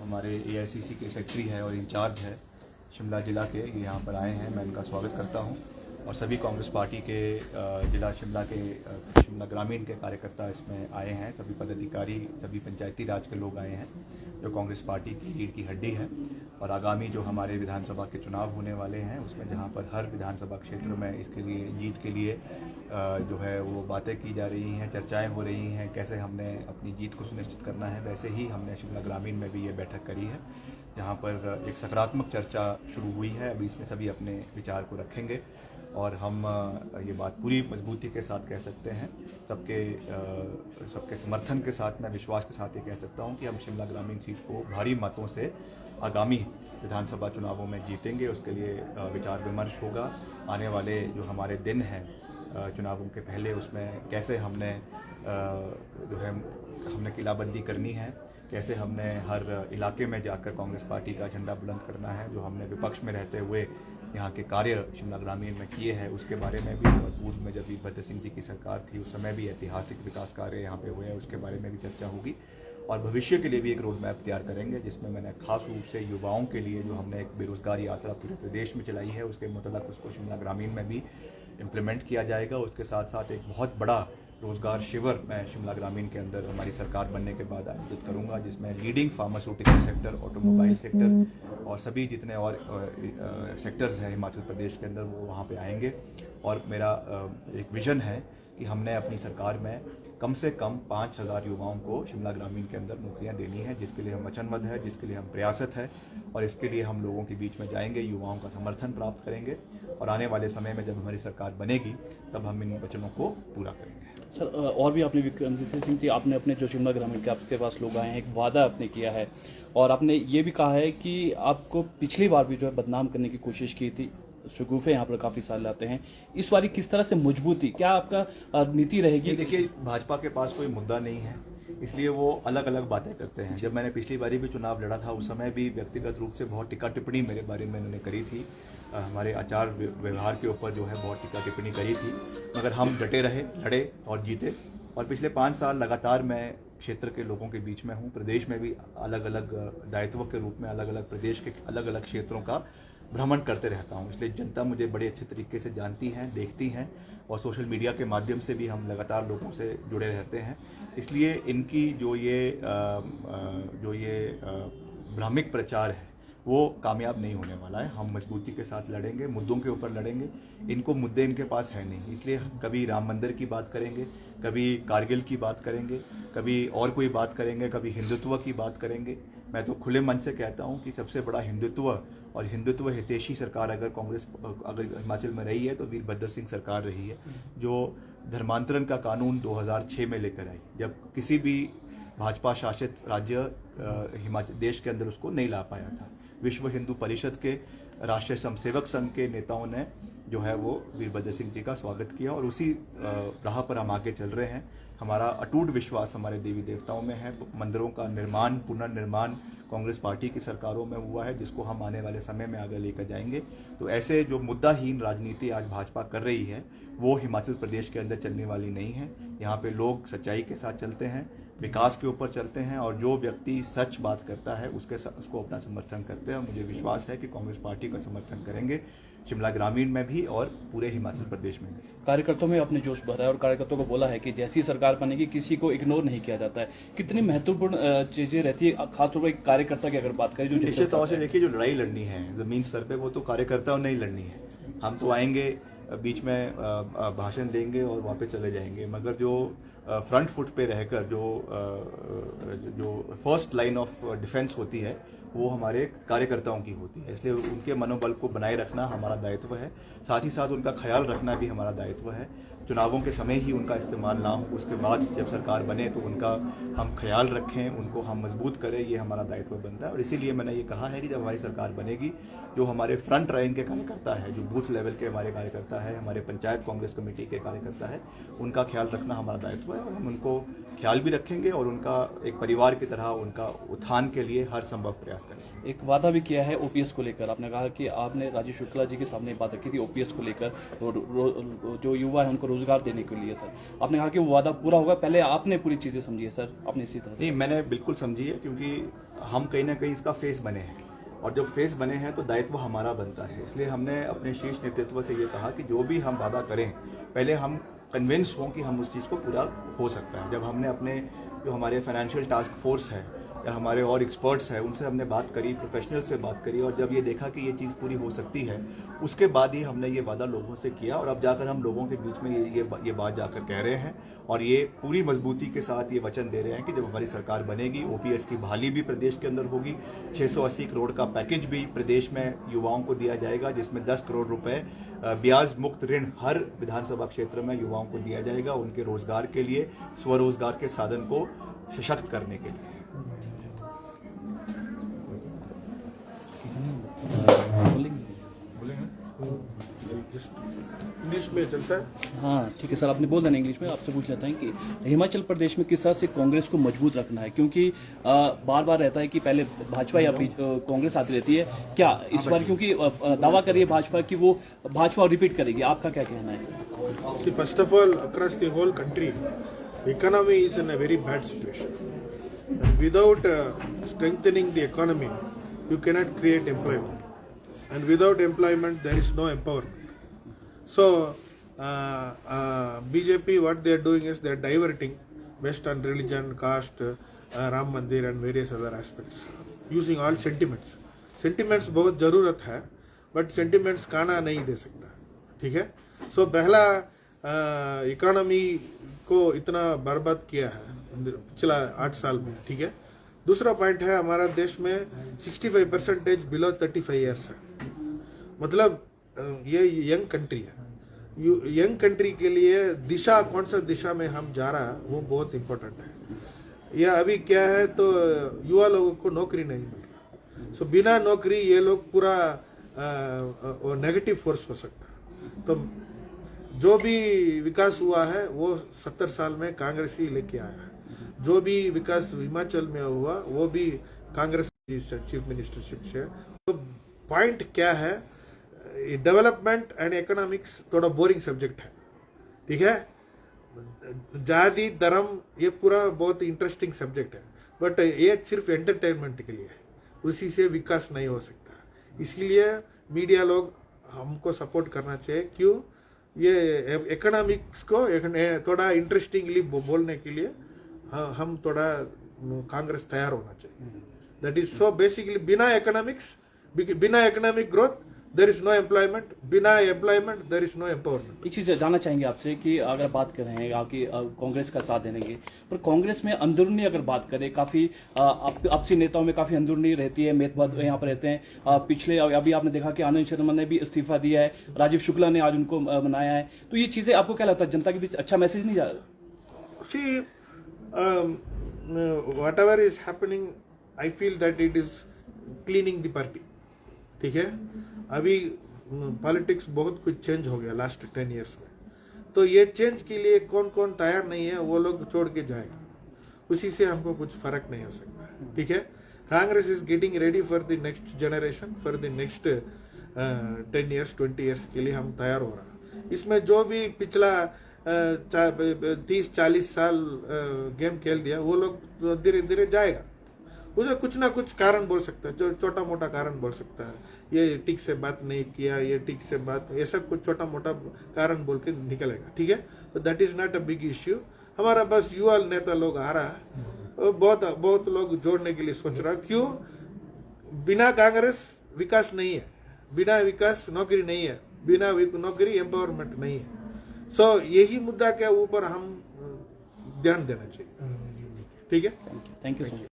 हमारे एआईसीसी के सेक्रेटरी है और इंचार्ज है शिमला जिला के, ये यहाँ पर आए हैं। मैं इनका स्वागत करता हूँ और सभी कांग्रेस पार्टी के जिला शिमला के शिमला ग्रामीण के कार्यकर्ता इसमें आए हैं। सभी पदाधिकारी, सभी पंचायती राज के लोग आए हैं जो कांग्रेस पार्टी की रीढ़ की हड्डी है। और आगामी जो हमारे विधानसभा के चुनाव होने वाले हैं उसमें जहाँ पर हर विधानसभा क्षेत्र में इसके लिए जीत के लिए जो है वो बातें की जा रही हैं, चर्चाएं हो रही हैं, कैसे हमने अपनी जीत को सुनिश्चित करना है। वैसे ही हमने शिमला ग्रामीण में भी ये बैठक करी है जहाँ पर एक सकारात्मक चर्चा शुरू हुई है। अभी इसमें सभी अपने विचार को रखेंगे और हम ये बात पूरी मजबूती के साथ कह सकते हैं, सबके समर्थन के साथ, मैं विश्वास के साथ ये कह सकता हूँ कि हम शिमला ग्रामीण सीट को भारी मतों से आगामी विधानसभा चुनावों में जीतेंगे। उसके लिए विचार विमर्श होगा। आने वाले जो हमारे दिन हैं चुनावों के पहले, उसमें कैसे हमने जो है हमने किलाबंदी करनी है, कैसे हमने हर इलाके में जाकर कांग्रेस पार्टी का झंडा बुलंद करना है, जो हमने विपक्ष में रहते हुए यहाँ के कार्य शिमला ग्रामीण में किए हैं उसके बारे में भी, और पूर्व में जब वीरभद्र सिंह जी की सरकार थी उस समय भी ऐतिहासिक विकास कार्य यहाँ पे हुए हैं, उसके बारे में भी चर्चा होगी। और भविष्य के लिए भी एक रोड मैप तैयार करेंगे जिसमें मैंने खास रूप से युवाओं के लिए जो हमने एक बेरोजगार यात्रा पूरे प्रदेश में चलाई है उसके मुतल्लिक़ उसको शिमला ग्रामीण में भी इम्प्लीमेंट किया जाएगा। उसके साथ साथ एक बहुत बड़ा रोजगार शिविर मैं शिमला ग्रामीण के अंदर हमारी सरकार बनने के बाद आयोजित करूंगा, जिसमें leading pharmaceutical sector, automobile sector और सभी जितने और सेक्टर्स हैं हिमाचल प्रदेश के अंदर वो वहाँ पे आएंगे। और मेरा एक विज़न है कि हमने अपनी सरकार में कम से कम 5,000 युवाओं को शिमला ग्रामीण के अंदर नौकरियां देनी है, जिसके लिए हम वचनबद्ध है, जिसके लिए हम प्रयासत है और इसके लिए हम लोगों के बीच में जाएंगे, युवाओं का समर्थन प्राप्त करेंगे और आने वाले समय में जब हमारी सरकार बनेगी तब हम इन वचनों को पूरा करेंगे। सर, और भी आपने विक्रमादित्य सिंह जी, आपने अपने जो शिमला ग्रामीण के आपके पास लोग आए हैं, एक वादा आपने किया है और आपने ये भी कहा है कि आपको पिछली बार भी जो है बदनाम करने की कोशिश की थी, शगुफे यहाँ पर काफ़ी साल लाते हैं, इस बार किस तरह से मजबूती, क्या आपका नीति रहेगी? देखिए, भाजपा के पास कोई मुद्दा नहीं है, इसलिए वो अलग अलग बातें करते हैं। जब मैंने पिछली बारी भी चुनाव लड़ा था उस समय भी व्यक्तिगत रूप से बहुत टीका टिप्पणी मेरे बारे में उन्होंने करी थी, हमारे आचार व्यवहार के ऊपर जो है बहुत टीका टिप्पणी करी थी, मगर हम डटे रहे, लड़े और जीते। और पिछले 5 साल लगातार मैं क्षेत्र के लोगों के बीच में हूँ, प्रदेश में भी अलग अलग दायित्व के रूप में अलग अलग प्रदेश के अलग अलग क्षेत्रों का भ्रमण करते रहता हूँ, इसलिए जनता मुझे बड़े अच्छे तरीके से जानती हैं, देखती हैं और सोशल मीडिया के माध्यम से भी हम लगातार लोगों से जुड़े रहते हैं। इसलिए इनकी जो ये भ्रामक प्रचार है वो कामयाब नहीं होने वाला है। हम मजबूती के साथ लड़ेंगे, मुद्दों के ऊपर लड़ेंगे। इनको मुद्दे इनके पास है नहीं, इसलिए कभी राम मंदिर की बात करेंगे, कभी कारगिल की बात करेंगे, कभी और कोई बात करेंगे, कभी हिंदुत्व की बात करेंगे। मैं तो खुले मन से कहता हूं कि सबसे बड़ा हिंदुत्व और हिंदुत्व हितैषी सरकार अगर हिमाचल में रही है तो वीरभद्र सिंह सरकार रही है, जो धर्मांतरण का कानून 2006 में लेकर आई, जब किसी भी भाजपा शासित राज्य हिमाचल देश के अंदर उसको नहीं ला पाया था। विश्व हिंदू परिषद के राष्ट्रीय स्वयंसेवक संघ के नेताओं ने जो है वो वीरभद्र सिंह जी का स्वागत किया और उसी राह पर हम आगे चल रहे हैं। हमारा अटूट विश्वास हमारे देवी देवताओं में है। मंदिरों का निर्माण, पुनर्निर्माण कांग्रेस पार्टी की सरकारों में हुआ है, जिसको हम आने वाले समय में आगे लेकर जाएंगे। तो ऐसे जो मुद्दाहीन राजनीति आज भाजपा कर रही है वो हिमाचल प्रदेश के अंदर चलने वाली नहीं है। यहाँ पे लोग सच्चाई के साथ चलते हैं, विकास के ऊपर चलते हैं और जो व्यक्ति सच बात करता है उसको अपना समर्थन करते हैं। और मुझे विश्वास है कि कांग्रेस पार्टी का समर्थन करेंगे शिमला ग्रामीण में भी और पूरे हिमाचल प्रदेश में भी। कार्यकर्ताओं में आपने जोश भरा है और कार्यकर्ताओं को बोला है कि जैसी सरकार बनेगी किसी को इग्नोर नहीं किया जाता है। कितनी महत्वपूर्ण चीजें रहती है खासतौर पर एक कार्यकर्ता की अगर बात करें, जो निश्चित तौर से देखिए, जो लड़ाई लड़नी है जमीन स्तर पे वो तो कार्यकर्ताओं ने ही लड़नी है। हम तो आएंगे, बीच में भाषण देंगे और वहाँ पे चले जाएंगे, मगर जो फ्रंट फुट पे रहकर जो फर्स्ट लाइन ऑफ डिफेंस होती है वो हमारे कार्यकर्ताओं की होती है, इसलिए उनके मनोबल को बनाए रखना हमारा दायित्व है। साथ ही साथ उनका ख्याल रखना भी हमारा दायित्व है। चुनावों के समय ही उनका इस्तेमाल ना हो, उसके बाद जब सरकार बने तो उनका हम ख्याल रखें, उनको हम मजबूत करें, ये हमारा दायित्व बनता है। और इसीलिए मैंने ये कहा है कि जब हमारी सरकार बनेगी, जो हमारे फ्रंट लाइन के कार्यकर्ता है, जो बूथ लेवल के हमारे कार्यकर्ता है, हमारे पंचायत कांग्रेस कमेटी के कार्यकर्ता है, उनका ख्याल रखना हमारा दायित्व है और हम उनको ख्याल भी रखेंगे और उनका एक परिवार की तरह उनका उत्थान के लिए हर संभव प्रयास करेंगे। एक वादा भी किया है ओपीएस को लेकर, आपने कहा कि आपने राजीव शुक्ला जी के सामने बात रखी थी ओपीएस को लेकर, जो युवा है उनको रोजगार देने के लिए सर, आपने कहा कि वो वादा पूरा होगा, पहले आपने पूरी चीजें समझी है सर, आपने इसी तरह नहीं, मैंने बिल्कुल समझी है, क्योंकि हम कहीं ना कहीं इसका फेस बने हैं, और जब फेस बने हैं तो दायित्व हमारा बनता है। इसलिए हमने अपने शीर्ष नेतृत्व से ये कहा कि जो भी हम वादा करें, पहले हम कन्विंस हों कि हम उस चीज़ को पूरा हो सकता है। जब हमने अपने जो हमारे फाइनेंशियल टास्क फोर्स है या हमारे और एक्सपर्ट्स हैं, उनसे हमने बात करी, प्रोफेशनल से बात करी, और जब ये देखा कि ये चीज़ पूरी हो सकती है, उसके बाद ही हमने ये वादा लोगों से किया, और अब जाकर हम लोगों के बीच में ये बात जाकर कह रहे हैं, और ये पूरी मजबूती के साथ ये वचन दे रहे हैं कि जब हमारी सरकार बनेगी, ओपीएस की बहाली भी प्रदेश के अंदर होगी, 680 करोड़ का पैकेज भी प्रदेश में युवाओं को दिया जाएगा, जिसमें 10 करोड़ रुपए ब्याज मुक्त ऋण हर विधानसभा क्षेत्र में युवाओं को दिया जाएगा, उनके रोजगार के लिए, स्वरोजगार के साधन को सशक्त करने के लिए। इंग्लिश में चलता है। हाँ ठीक है सर, आपने बोल देना इंग्लिश में। आपसे पूछ लेता है कि हिमाचल प्रदेश में किस तरह से कांग्रेस को मजबूत रखना है, क्योंकि बार बार रहता है कि पहले भाजपा या कांग्रेस आती रहती है, क्या इस बार क्योंकि दावा करिए भाजपा कि वो भाजपा रिपीट करेगी, आपका क्या कहना है? First of all, across the whole country, economy is in a very bad situation. And without strengthening the economy, you cannot create employment. And without employment, there is no empowerment. So, BJP, what they are doing is they are diverting based on religion, caste, Ram Mandir and various other aspects, using all sentiments. Sentiments बहुत ज़रूरत है, but sentiments खाना नहीं दे सकता, ठीक है? So, पहला economy को इतना बर्बाद किया है पिछला 8 साल में, ठीक है? दूसरा पॉइंट है, हमारा देश में 65% बिलो 35 ईयर्स है, मतलब ये यंग कंट्री है। यंग कंट्री के लिए दिशा, कौन सा दिशा में हम जा रहा है, वो बहुत इम्पोर्टेंट है। या अभी क्या है, तो युवा लोगों को नौकरी नहीं मिल रहा, सो बिना नौकरी ये लोग पूरा नेगेटिव फोर्स हो सकता है। तो जो भी विकास हुआ है वो 70 साल में कांग्रेस ही लेके आया है। जो भी विकास हिमाचल में हुआ वो भी कांग्रेस चीफ मिनिस्टरशिप से। तो पॉइंट क्या है, डेवलपमेंट एंड इकोनॉमिक्स थोड़ा बोरिंग सब्जेक्ट है, ठीक है? जाति धर्म ये पूरा बहुत इंटरेस्टिंग सब्जेक्ट है, बट ये सिर्फ एंटरटेनमेंट के लिए है, उसी से विकास नहीं हो सकता। इसीलिए मीडिया लोग हमको सपोर्ट करना चाहिए। क्यों? ये इकोनॉमिक्स को थोड़ा इंटरेस्टिंगली बोलने के लिए हम थोड़ा कांग्रेस तैयार होना चाहिए। दैट इज सो बेसिकली, बिना economic growth there is no employment, बिना employment there is no empowerment. एक चीज जानना चाहेंगे आपसे कि अगर बात कर रहे हैं आपकी कांग्रेस का साथ देनेंगे, पर कांग्रेस में अंदरूनी अगर बात करें, काफी आपसी नेताओं में काफी अंदरूनी रहती है, मेदभाव यहाँ पर रहते हैं। पिछले अभी आपने देखा कि आनंद शर्मा ने भी इस्तीफा दिया है, राजीव शुक्ला ने आज उनको मनाया है, तो ये चीजें आपको क्या लगता है, जनता के बीच अच्छा मैसेज नहीं जा रहा? See, whatever is happening, I feel that it is cleaning the party, ठीक है? अभी पॉलिटिक्स बहुत कुछ चेंज हो गया लास्ट 10 इयर्स में, तो ये चेंज के लिए कौन कौन तैयार नहीं है वो लोग छोड़ के जाएगा, उसी से हमको कुछ फर्क नहीं हो सकता, ठीक है? Congress is getting ready for the next generation, for the next 10 years 20 years के लिए हम तैयार हो रहा। इसमें जो भी पिछला 30-40 साल गेम खेल दिया वो लोग धीरे धीरे जाएगा। उसे कुछ ना कुछ कारण बोल सकता है, जो छोटा मोटा कारण बोल सकता है, ये ठीक से बात नहीं किया, ये ठीक से बात, ऐसा कुछ छोटा मोटा कारण बोल के निकलेगा, ठीक है? तो that is not a big issue. हमारा बस युवा नेता लोग आ रहा है, बहुत लोग जोड़ने के लिए सोच रहा है। क्यों? बिना कांग्रेस विकास नहीं है, बिना विकास नौकरी नहीं है, बिना नौकरी एम्पावरमेंट नहीं है। सो यही मुद्दा के ऊपर हम ध्यान देना चाहिए, ठीक है? Thank you so much.